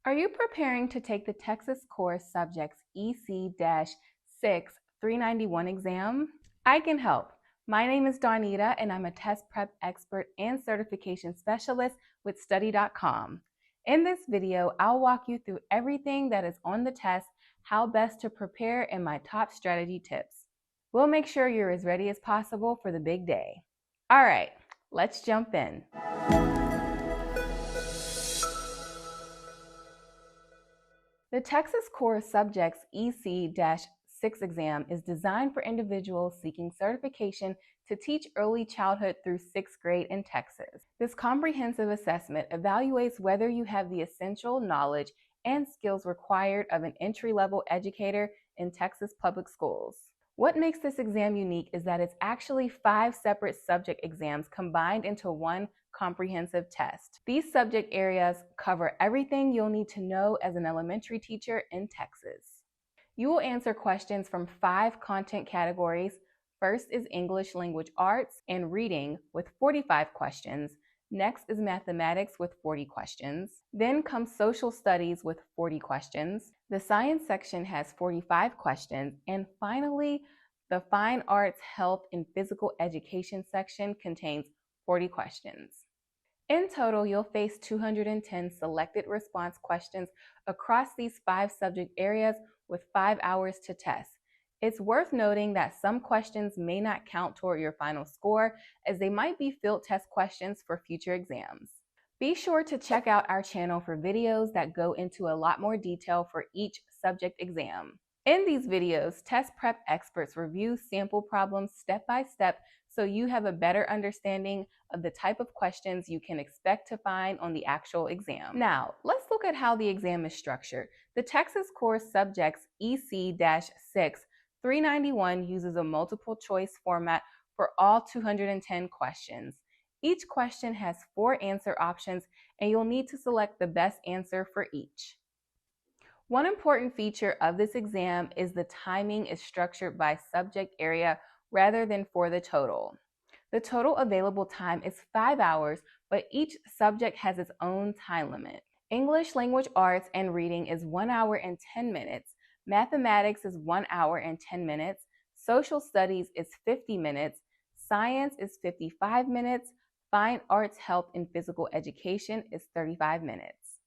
Are you preparing to take the TExES Core Subjects EC-6 391 exam? I can help. My name is Donita, and I'm a test prep expert and certification specialist with Study.com. In this video, I'll walk you through everything that is on the test, how best to prepare, and my top strategy tips. We'll make sure you're as ready as possible for the big day. All right, let's jump in. The TExES Core Subjects EC-6 exam is designed for individuals seeking certification to teach early childhood through 6th grade in Texas. This comprehensive assessment evaluates whether you have the essential knowledge and skills required of an entry-level educator in Texas public schools. What makes this exam unique is that it's actually 5 separate subject exams combined into one comprehensive test. These subject areas cover everything you'll need to know as an elementary teacher in Texas. You will answer questions from 5 content categories. First is English Language Arts and Reading with 45 questions. Next is Mathematics with 40 questions. Then comes Social Studies with 40 questions. The Science section has 45 questions. And finally, the Fine Arts, Health, and Physical Education section contains 40 questions. In total, you'll face 210 selected response questions across these 5 subject areas with 5 hours to test. It's worth noting that some questions may not count toward your final score, as they might be field test questions for future exams. Be sure to check out our channel for videos that go into a lot more detail for each subject exam. In these videos, test prep experts review sample problems step by step so you have a better understanding of the type of questions you can expect to find on the actual exam. Now, let's look at how the exam is structured. The TExES Core Subjects EC-6 391 uses a multiple choice format for all 210 questions. Each question has 4 answer options, and you'll need to select the best answer for each. One important feature of this exam is the timing is structured by subject area rather than for the total. The total available time is 5 hours, but each subject has its own time limit. English Language Arts and Reading is 1 hour and 10 minutes. Mathematics is 1 hour and 10 minutes. Social Studies is 50 minutes. Science is 55 minutes. Fine Arts, Health, and Physical Education is 35 minutes.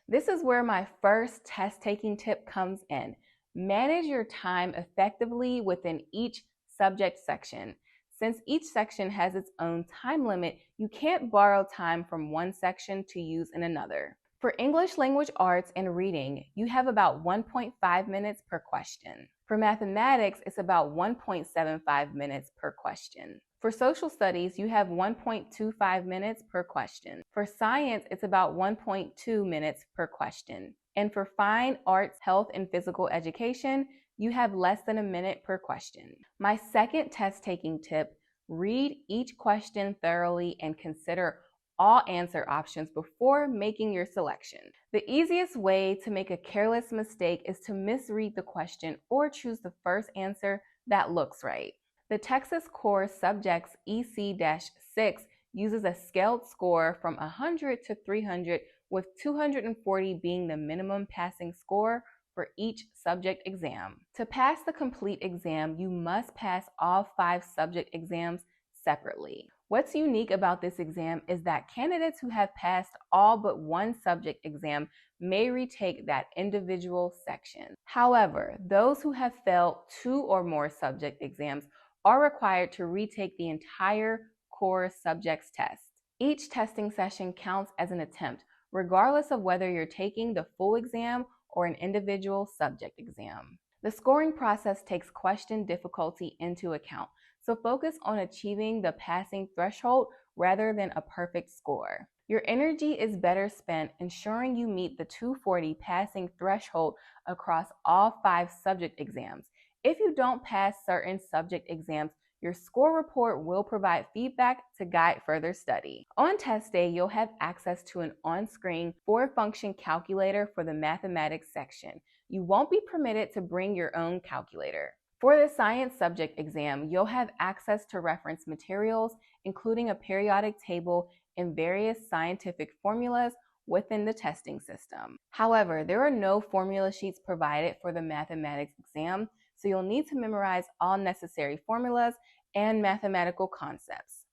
This is where my first test-taking tip comes in. Manage your time effectively within each subject section. Since each section has its own time limit, you can't borrow time from one section to use in another. For English Language Arts and Reading, you have about 1.5 minutes per question. For Mathematics, it's about 1.75 minutes per question. For Social Studies, you have 1.25 minutes per question. For Science, it's about 1.2 minutes per question. And for Fine Arts, Health, and Physical Education, you have less than a minute per question. My second test-taking tip, read each question thoroughly and consider all answer options before making your selection. The easiest way to make a careless mistake is to misread the question or choose the first answer that looks right. The TExES Core Subjects EC-6 uses a scaled score from 100 to 300, with 240 being the minimum passing score for each subject exam. To pass the complete exam, you must pass all 5 subject exams separately. What's unique about this exam is that candidates who have passed all but one subject exam may retake that individual section. However, those who have failed 2 or more subject exams are required to retake the entire core subjects test. Each testing session counts as an attempt, regardless of whether you're taking the full exam or an individual subject exam. The scoring process takes question difficulty into account, so focus on achieving the passing threshold rather than a perfect score. Your energy is better spent ensuring you meet the 240 passing threshold across all 5 subject exams. If you don't pass certain subject exams, your score report will provide feedback to guide further study. On test day, you'll have access to an on-screen 4-function calculator for the mathematics section. You won't be permitted to bring your own calculator. For the science subject exam, you'll have access to reference materials, including a periodic table and various scientific formulas, within the testing system. However, there are no formula sheets provided for the mathematics exam, so you'll need to memorize all necessary formulas and mathematical concepts.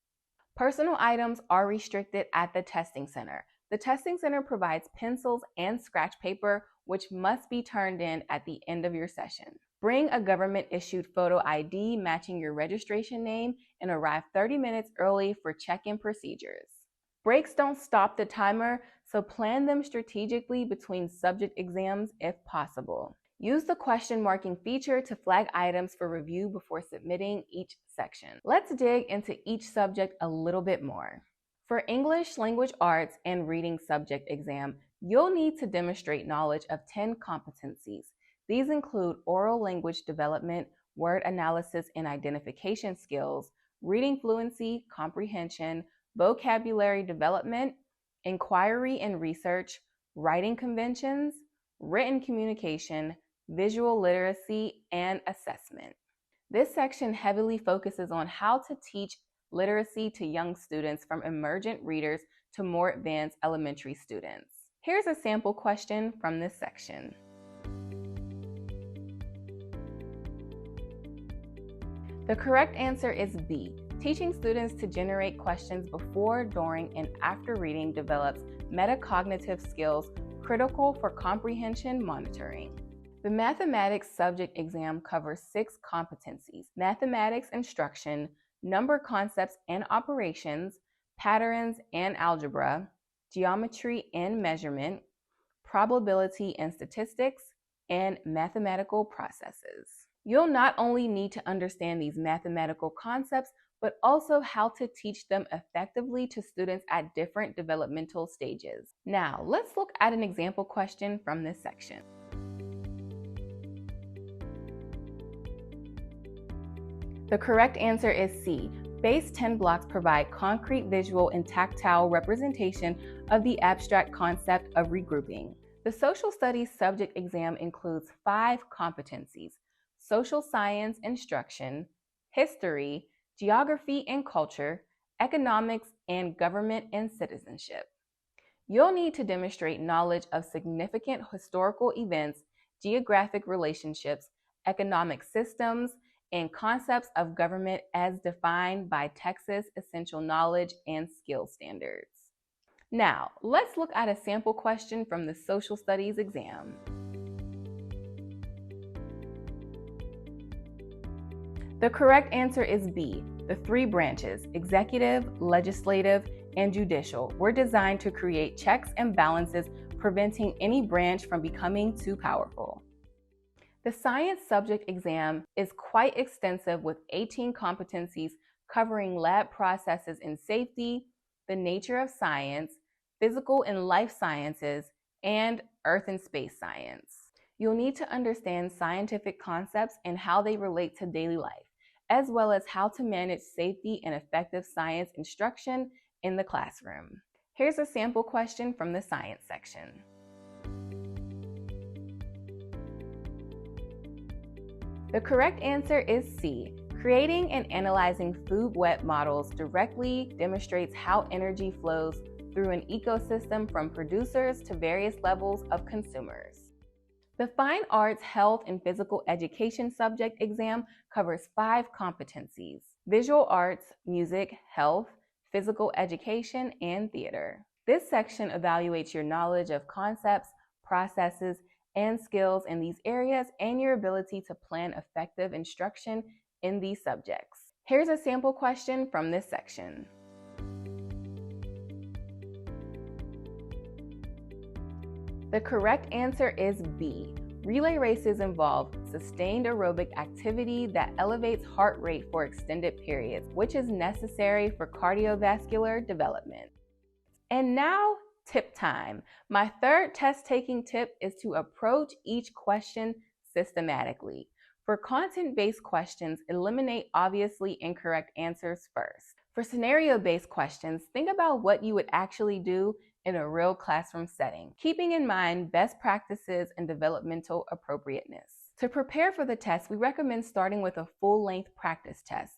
Personal items are restricted at the testing center. The testing center provides pencils and scratch paper, which must be turned in at the end of your session. Bring a government-issued photo ID matching your registration name and arrive 30 minutes early for check-in procedures. Breaks don't stop the timer, so plan them strategically between subject exams if possible. Use the question marking feature to flag items for review before submitting each section. Let's dig into each subject a little bit more. For English, Language Arts, and Reading subject exam, you'll need to demonstrate knowledge of 10 competencies. These include oral language development, word analysis and identification skills, reading fluency, comprehension, vocabulary development, inquiry and research, writing conventions, written communication, visual literacy, and assessment. This section heavily focuses on how to teach literacy to young students from emergent readers to more advanced elementary students. Here's a sample question from this section. The correct answer is B. Teaching students to generate questions before, during, and after reading develops metacognitive skills critical for comprehension monitoring. The mathematics subject exam covers 6 competencies: mathematics instruction, number concepts and operations, patterns and algebra, geometry and measurement, probability and statistics, and mathematical processes. You'll not only need to understand these mathematical concepts, but also how to teach them effectively to students at different developmental stages. Now, let's look at an example question from this section. The correct answer is C. Base 10 blocks provide concrete, visual, and tactile representation of the abstract concept of regrouping. The social studies subject exam includes 5 competencies: social science instruction, history, geography and culture, economics, and government and citizenship. You'll need to demonstrate knowledge of significant historical events, geographic relationships, economic systems, and concepts of government as defined by TExES Essential Knowledge and Skills Standards. Now, let's look at a sample question from the social studies exam. The correct answer is B. The 3 branches, executive, legislative, and judicial, were designed to create checks and balances, preventing any branch from becoming too powerful. The science subject exam is quite extensive with 18 competencies covering lab processes in safety, the nature of science, physical and life sciences, and earth and space science. You'll need to understand scientific concepts and how they relate to daily life, as well as how to manage safety and effective science instruction in the classroom. Here's a sample question from the science section. The correct answer is C. Creating and analyzing food web models directly demonstrates how energy flows through an ecosystem from producers to various levels of consumers. The Fine Arts, Health, and Physical Education subject exam covers 5 competencies: visual arts, music, health, physical education, and theater. This section evaluates your knowledge of concepts, processes, and skills in these areas and your ability to plan effective instruction in these subjects. Here's a sample question from this section. The correct answer is B. Relay races involve sustained aerobic activity that elevates heart rate for extended periods, which is necessary for cardiovascular development. And now, tip time. My third test-taking tip is to approach each question systematically. For content-based questions, eliminate obviously incorrect answers first. For scenario-based questions, think about what you would actually do in a real classroom setting, keeping in mind best practices and developmental appropriateness. To prepare for the test, we recommend starting with a full-length practice test.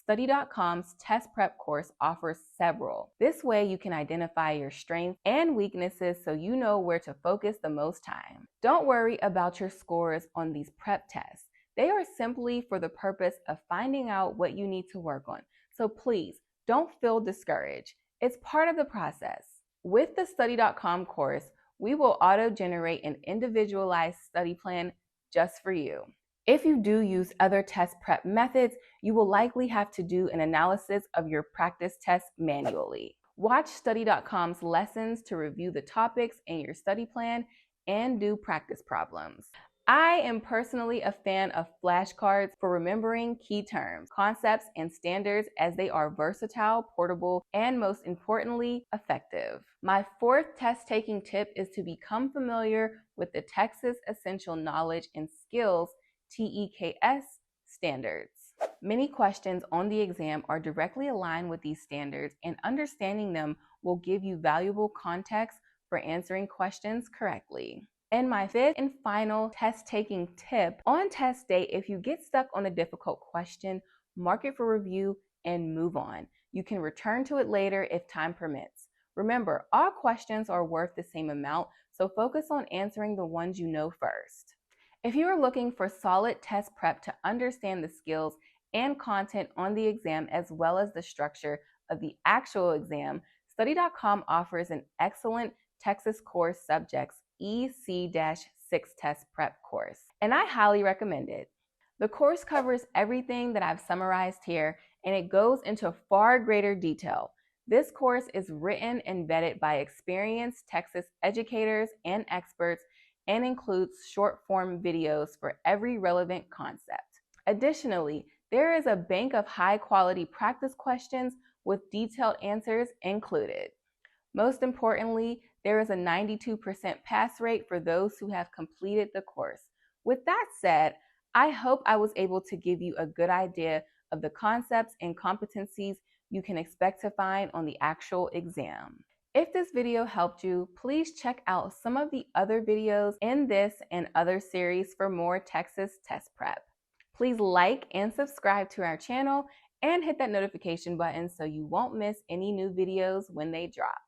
Study.com's test prep course offers several. This way you can identify your strengths and weaknesses so you know where to focus the most time. Don't worry about your scores on these prep tests. They are simply for the purpose of finding out what you need to work on. So please, don't feel discouraged. It's part of the process. With the Study.com course, we will auto-generate an individualized study plan just for you. If you do use other test prep methods, you will likely have to do an analysis of your practice tests manually. Watch Study.com's lessons to review the topics in your study plan and do practice problems. I am personally a fan of flashcards for remembering key terms, concepts, and standards as they are versatile, portable, and most importantly, effective. My fourth test-taking tip is to become familiar with the TExES Essential Knowledge and Skills TEKS standards. Many questions on the exam are directly aligned with these standards, and understanding them will give you valuable context for answering questions correctly. And my fifth and final test-taking tip, on test day, if you get stuck on a difficult question, mark it for review and move on. You can return to it later if time permits. Remember, all questions are worth the same amount, so focus on answering the ones you know first. If you are looking for solid test prep to understand the skills and content on the exam as well as the structure of the actual exam, Study.com offers an excellent TExES Core Subjects EC-6 test prep course, and I highly recommend it. The course covers everything that I've summarized here, and it goes into far greater detail. This course is written and vetted by experienced TExES educators and experts and includes short-form videos for every relevant concept. Additionally, there is a bank of high-quality practice questions with detailed answers included. Most importantly, there is a 92% pass rate for those who have completed the course. With that said, I hope I was able to give you a good idea of the concepts and competencies you can expect to find on the actual exam. If this video helped you, please check out some of the other videos in this and other series for more TExES test prep. Please like and subscribe to our channel and hit that notification button so you won't miss any new videos when they drop.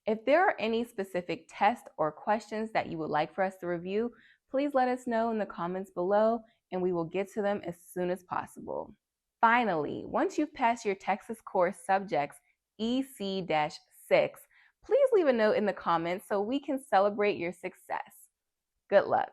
If there are any specific tests or questions that you would like for us to review, please let us know in the comments below and we will get to them as soon as possible. Finally, once you've passed your TExES Core Subjects EC-6, please leave a note in the comments so we can celebrate your success. Good luck.